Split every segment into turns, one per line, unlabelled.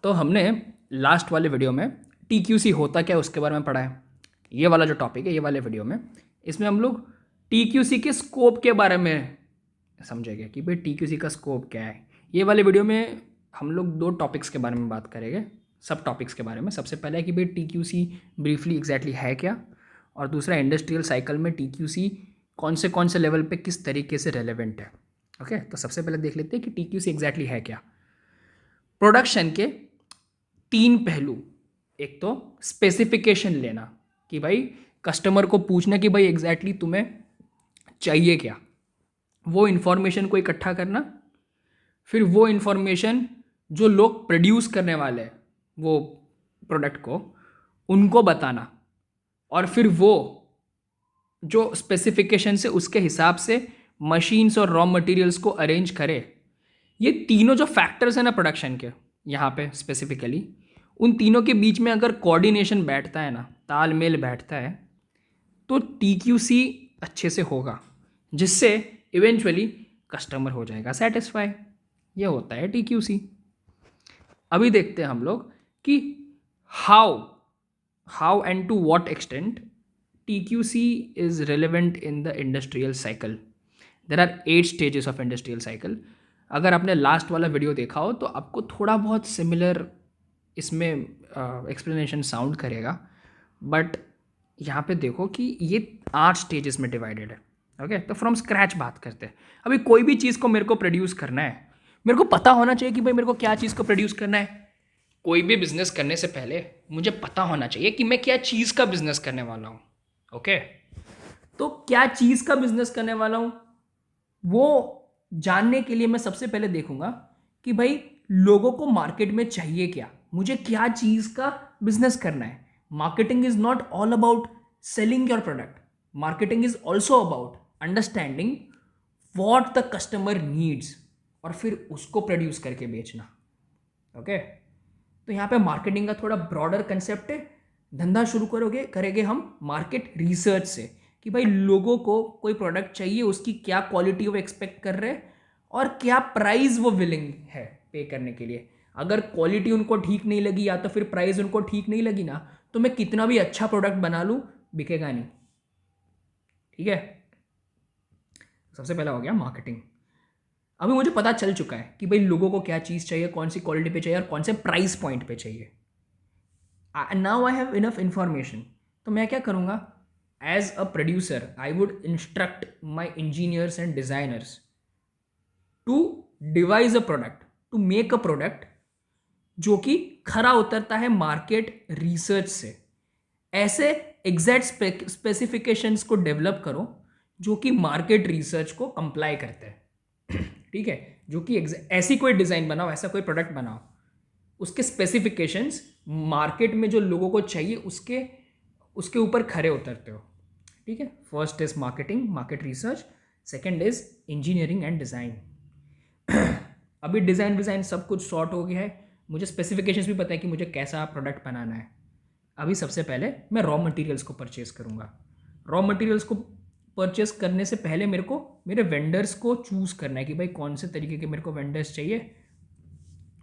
तो हमने लास्ट वाले वीडियो में TQC होता क्या है उसके बारे में पढ़ा है। ये वाला जो टॉपिक है ये वाले वीडियो में, इसमें हम लोग TQC के स्कोप के बारे में समझेंगे कि भाई TQC का स्कोप क्या है। ये वाले वीडियो में हम लोग दो टॉपिक्स के बारे में बात करेंगे, सब टॉपिक्स के बारे में। सबसे पहले है कि भाई TQC ब्रीफली एग्जैक्टली है क्या, और दूसरा इंडस्ट्रियल साइकिल में TQC कौन से लेवल पे किस तरीके से रेलेवेंट है। ओके, तो सबसे पहले देख लेते हैं कि TQC एग्जैक्टली है क्या। प्रोडक्शन के तीन पहलू, एक तो स्पेसिफिकेशन लेना कि भाई कस्टमर को पूछना कि भाई एग्जैक्टली तुम्हें चाहिए क्या, वो इन्फॉर्मेशन को इकट्ठा करना, फिर वो इन्फॉर्मेशन जो लोग प्रोड्यूस करने वाले हैं वो प्रोडक्ट को उनको बताना, और फिर वो जो स्पेसिफिकेशन से उसके हिसाब से मशीन्स और रॉ मटेरियल्स को अरेंज करे। ये तीनों जो फैक्टर्स हैं ना प्रोडक्शन के, यहाँ पे स्पेसिफिकली उन तीनों के बीच में अगर कोऑर्डिनेशन बैठता है ना, तालमेल बैठता है, तो TQC अच्छे से होगा, जिससे इवेंचुअली कस्टमर हो जाएगा सेटिस्फाई। ये होता है TQC। अभी देखते हैं हम लोग कि how and to what extent TQC is relevant in the industrial cycle. There are 8 stages of industrial cycle. अगर आपने लास्ट वाला वीडियो देखा हो तो आपको थोड़ा बहुत सिमिलर इसमें एक्सप्लेनेशन साउंड करेगा, बट यहाँ पे देखो कि ये 8 स्टेजेस में डिवाइडेड है। ओके, तो फ्रॉम स्क्रैच बात करते हैं। अभी कोई भी चीज़ को मेरे को प्रोड्यूस करना है, मेरे को पता होना चाहिए कि भाई मेरे को क्या चीज़ को प्रोड्यूस करना है। कोई भी बिजनेस करने से पहले मुझे पता होना चाहिए कि मैं क्या चीज़ का बिजनेस करने वाला हूँ। ओके, तो क्या चीज़ का बिजनेस करने वाला हूँ वो जानने के लिए मैं सबसे पहले देखूंगा कि भाई लोगों को मार्केट में चाहिए क्या, मुझे क्या चीज़ का बिजनेस करना है। Marketing is not all about selling your product, marketing is also about understanding what the customer needs और फिर उसको प्रोड्यूस करके बेचना। ओके, तो यहाँ पे मार्केटिंग का थोड़ा ब्रॉडर कंसेप्ट है। धंधा शुरू करेंगे हम मार्केट रिसर्च से कि भाई लोगों को कोई प्रोडक्ट चाहिए, उसकी क्या क्वालिटी वो एक्सपेक्ट कर रहे हैं और क्या प्राइस वो विलिंग है पे करने के लिए। अगर क्वालिटी उनको ठीक नहीं लगी या तो फिर प्राइस उनको ठीक नहीं लगी ना, तो मैं कितना भी अच्छा प्रोडक्ट बना लूँ बिकेगा नहीं। ठीक है, सबसे पहला हो गया मार्केटिंग। अभी मुझे पता चल चुका है कि भाई लोगों को क्या चीज़ चाहिए, कौन सी क्वालिटी पे चाहिए और कौन से प्राइस पॉइंट पे चाहिए। Now I have enough information, तो मैं क्या करूँगा, as a producer I would instruct my engineers and designers to devise a product, to make a product जो कि खरा उतरता है मार्केट रिसर्च से। ऐसे एग्जैक्ट स्पेसिफिकेशंस को डेवलप करो जो कि मार्केट रिसर्च को कंप्लाई करते हैं। ठीक है, जो कि ऐसी कोई डिज़ाइन बनाओ, ऐसा कोई प्रोडक्ट बनाओ, उसके स्पेसिफिकेशंस मार्केट में जो लोगों को चाहिए उसके ऊपर खरे उतरते हो। ठीक है, first is marketing, market research, second is engineering and design. अभी डिज़ाइन सब कुछ सॉर्ट हो गया है, मुझे स्पेसिफिकेशंस भी पता है कि मुझे कैसा प्रोडक्ट बनाना है। अभी सबसे पहले मैं रॉ मटेरियल्स को परचेज करूँगा। रॉ मटेरियल्स को परचेस करने से पहले मेरे को मेरे वेंडर्स को चूज़ करना है कि भाई कौन से तरीके के मेरे को वेंडर्स चाहिए,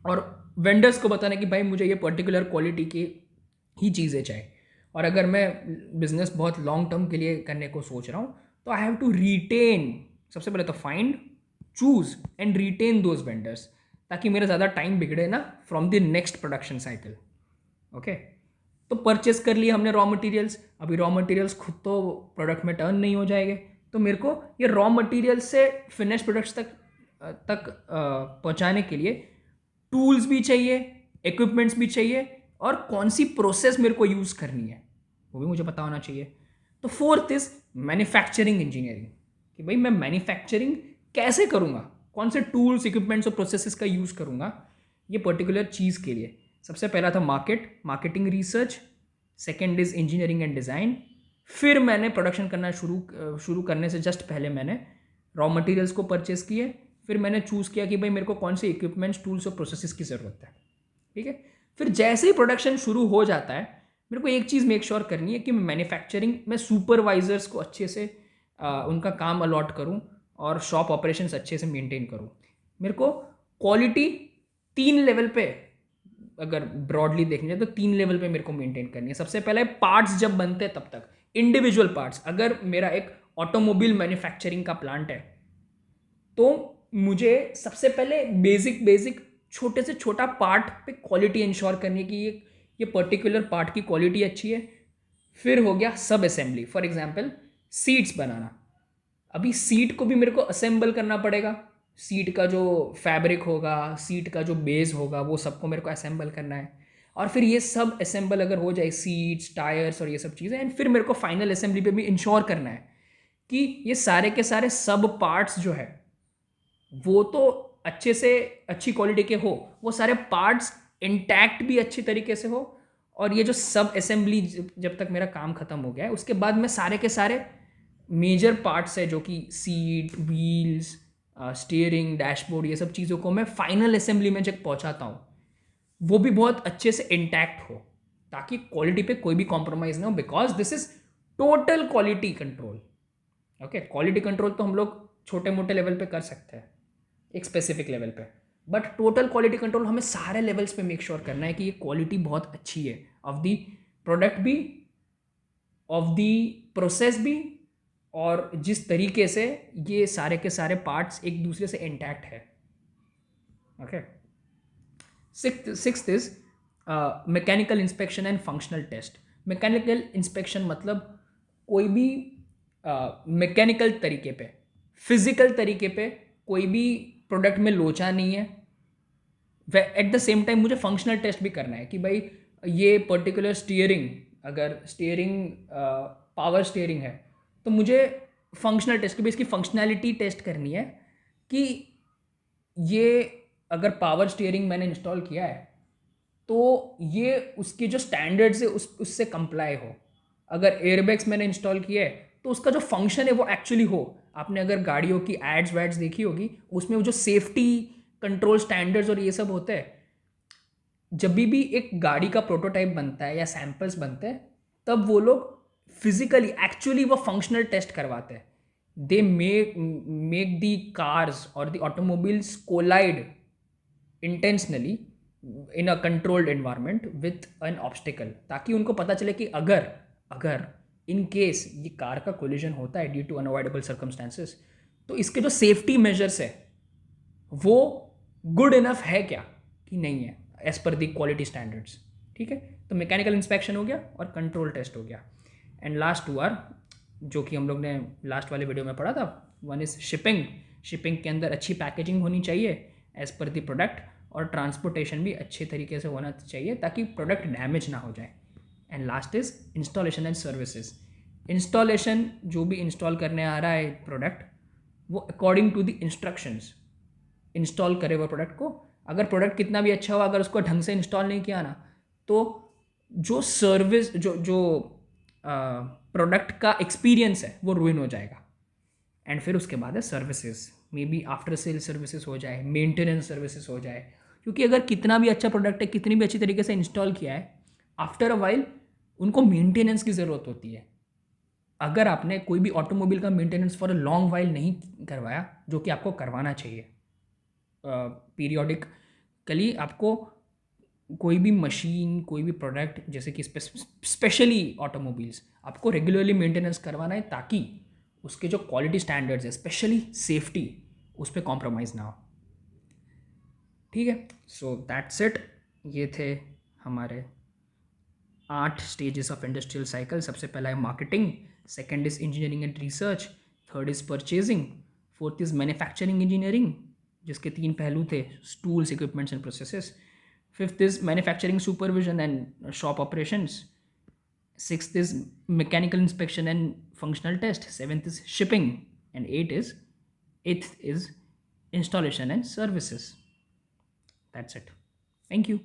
और वेंडर्स को बताना कि भाई मुझे ये पर्टिकुलर क्वालिटी की ही चीज़ें चाहिए। और अगर मैं बिजनेस बहुत लॉन्ग टर्म के लिए करने को सोच रहा हूँ तो आई हैव टू रिटेन, सबसे पहले तो find, choose and retain those vendors, ताकि मेरा ज़्यादा टाइम बिगड़े ना from the next production cycle. Okay, तो परचेस कर लिए हमने रॉ मटेरियल्स। अभी रॉ मटेरियल्स खुद तो प्रोडक्ट में टर्न नहीं हो जाएंगे, तो मेरे को ये रॉ मटेरियल्स से फिनिश प्रोडक्ट्स तक पहुंचाने के लिए टूल्स भी चाहिए, इक्विपमेंट्स भी चाहिए, और कौन सी प्रोसेस मेरे को यूज़ करनी है वो भी मुझे पता होना चाहिए। तो फोर्थ इज मैन्युफैक्चरिंग इंजीनियरिंग, कि भाई मैं मैन्युफैक्चरिंग कैसे करूँगा, कौन से टूल्स, इक्विपमेंट्स और प्रोसेसेस का यूज़ करूँगा ये पर्टिकुलर चीज़ के लिए। सबसे पहला था marketing research, second is engineering and design. फिर मैंने प्रोडक्शन करना शुरू करने से जस्ट पहले मैंने रॉ मटेरियल्स को परचेस किए, फिर मैंने चूज़ किया कि भाई मेरे को कौन से इक्विपमेंट्स, टूल्स और प्रोसेसेस की ज़रूरत है। ठीक है, फिर जैसे ही प्रोडक्शन शुरू हो जाता है मेरे को एक चीज़ मेक श्योर करनी है कि मैं मैन्युफैक्चरिंग में सुपरवाइजर्स को अच्छे से उनका काम अलॉट करूं और शॉप ऑपरेशंस अच्छे से मेंटेन करूं। मेरे को क्वालिटी 3 लेवल पे अगर ब्रॉडली देखने जाए तो 3 लेवल पे मेरे को मेंटेन करनी है। सबसे पहले पार्ट्स जब बनते हैं तब तक, इंडिविजुअल पार्ट्स। अगर मेरा एक ऑटोमोबाइल मैन्युफैक्चरिंग का प्लांट है तो मुझे सबसे पहले बेसिक बेसिक छोटे से छोटा पार्ट पे क्वालिटी इंश्योर करने की, ये पर्टिकुलर पार्ट की क्वालिटी अच्छी है। फिर हो गया सब असेंबली, फॉर एग्जांपल सीट्स बनाना। अभी सीट को भी मेरे को असेंबल करना पड़ेगा, सीट का जो फैब्रिक होगा, सीट का जो बेस होगा, वो सबको मेरे को असेंबल करना है। और फिर ये सब असेंबल अगर हो जाए, सीट्स, टायर्स और ये सब चीज़ें, एंड फिर मेरे को फाइनल असेंबली पे भी इंश्योर करना है कि ये सारे के सारे सब पार्ट्स जो है वो तो अच्छे से अच्छी क्वालिटी के हो, वो सारे पार्ट्स इंटैक्ट भी अच्छी तरीके से हो। और ये जो सब असेंबली जब तक मेरा काम खत्म हो गया है, उसके बाद मैं सारे के सारे मेजर पार्ट्स है जो कि सीट, व्हील्स, स्टीयरिंग, डैशबोर्ड, ये सब चीज़ों को मैं फाइनल असेंबली में जब पहुंचाता हूँ, वो भी बहुत अच्छे से इंटैक्ट हो, ताकि क्वालिटी पे कोई भी कॉम्प्रोमाइज़ ना हो, because this is total quality control. Okay, quality control तो हम लोग छोटे मोटे लेवल पे कर सकते हैं, एक स्पेसिफिक लेवल पे, बट टोटल क्वालिटी कंट्रोल हमें सारे लेवल्स पे मेक श्योर करना है कि ये क्वालिटी बहुत अच्छी है, ऑफ द प्रोडक्ट भी, ऑफ द प्रोसेस भी, और जिस तरीके से ये सारे के सारे पार्ट्स एक दूसरे से इंटैक्ट है। Okay, sixth is mechanical inspection and functional test. Mechanical inspection मतलब कोई भी मैकेनिकल तरीके पे, फिजिकल तरीके पे कोई भी प्रोडक्ट में लोचा नहीं है। एट द सेम टाइम मुझे फंक्शनल टेस्ट भी करना है कि भाई ये पर्टिकुलर स्टीयरिंग, अगर स्टीयरिंग पावर स्टीयरिंग है तो मुझे फंक्शनल टेस्ट की भी इसकी फंक्शनैलिटी टेस्ट करनी है कि ये अगर पावर स्टीयरिंग मैंने इंस्टॉल किया है तो ये उसके जो स्टैंडर्ड्स है उससे कंप्लाई हो। अगर एयरबैग्स मैंने इंस्टॉल किया है तो उसका जो फंक्शन है वो एक्चुअली हो। आपने अगर गाड़ियों की एड्स वैड्स देखी होगी, उसमें वो जो सेफ्टी कंट्रोल स्टैंडर्ड्स और ये सब होते हैं, जब भी एक गाड़ी का प्रोटोटाइप बनता है या सैंपल्स बनते हैं, तब वो लोग फिजिकली एक्चुअली वो फंक्शनल टेस्ट करवाते हैं। दे मेक दी कार्स और the automobiles collide intentionally in a controlled environment with an obstacle, ताकि उनको पता चले कि अगर अगर इन केस ये कार का कोलिजन होता है ड्यू टू अनअवॉइडेबल सर्कमस्टेंसेस, तो इसके जो सेफ्टी मेजर्स है वो गुड इनफ है क्या कि नहीं है as per the quality standards. ठीक है, तो मैकेनिकल इंस्पेक्शन हो गया और कंट्रोल टेस्ट हो गया। एंड लास्ट 2 आर जो कि हम लोग ने लास्ट वाले वीडियो में पढ़ा था, वन इज शिपिंग। शिपिंग के अंदर अच्छी पैकेजिंग होनी चाहिए एज पर द प्रोडक्ट, और ट्रांसपोर्टेशन भी अच्छे तरीके से होना चाहिए ताकि प्रोडक्ट डैमेज ना हो जाए। And last is installation and services. Installation, जो भी इंस्टॉल करने आ रहा है प्रोडक्ट, वो according to the instructions install करे वो प्रोडक्ट को। अगर प्रोडक्ट कितना भी अच्छा हो, अगर उसको ढंग से इंस्टॉल नहीं किया ना, तो जो सर्विस जो जो प्रोडक्ट का एक्सपीरियंस है वो रुइन हो जाएगा। एंड फिर उसके बाद है services, may be after sale services हो जाए, मेंटेनेंस सर्विसेज हो जाए, क्योंकि अगर कितना भी अच्छा प्रोडक्ट है, कितनी भी अच्छी तरीके से इंस्टॉल किया है, आफ्टर अ वाइल उनको मेंटेनेंस की ज़रूरत होती है। अगर आपने कोई भी ऑटोमोबाइल का maintenance for a long while नहीं करवाया, जो कि आपको करवाना चाहिए, पीरियोडिकली आपको कोई भी मशीन, कोई भी प्रोडक्ट, जैसे कि स्पेशली ऑटोमोबाइल्स, आपको रेगुलरली मेंटेनेंस करवाना है ताकि उसके जो क्वालिटी स्टैंडर्ड्स है, स्पेशली सेफ्टी, उस पर कॉम्प्रोमाइज़ ना हो। ठीक है, सो दैट्स इट। ये थे हमारे 8 स्टेजेस ऑफ इंडस्ट्रियल साइकिल। सबसे पहला है marketing, second is engineering and research, third is purchasing, fourth is manufacturing engineering जिसके 3 पहलू थे, tools, equipments and processes, fifth is manufacturing supervision and shop operations, sixth is mechanical inspection and functional test, seventh is shipping, and eighth is installation and services. That's it. Thank you.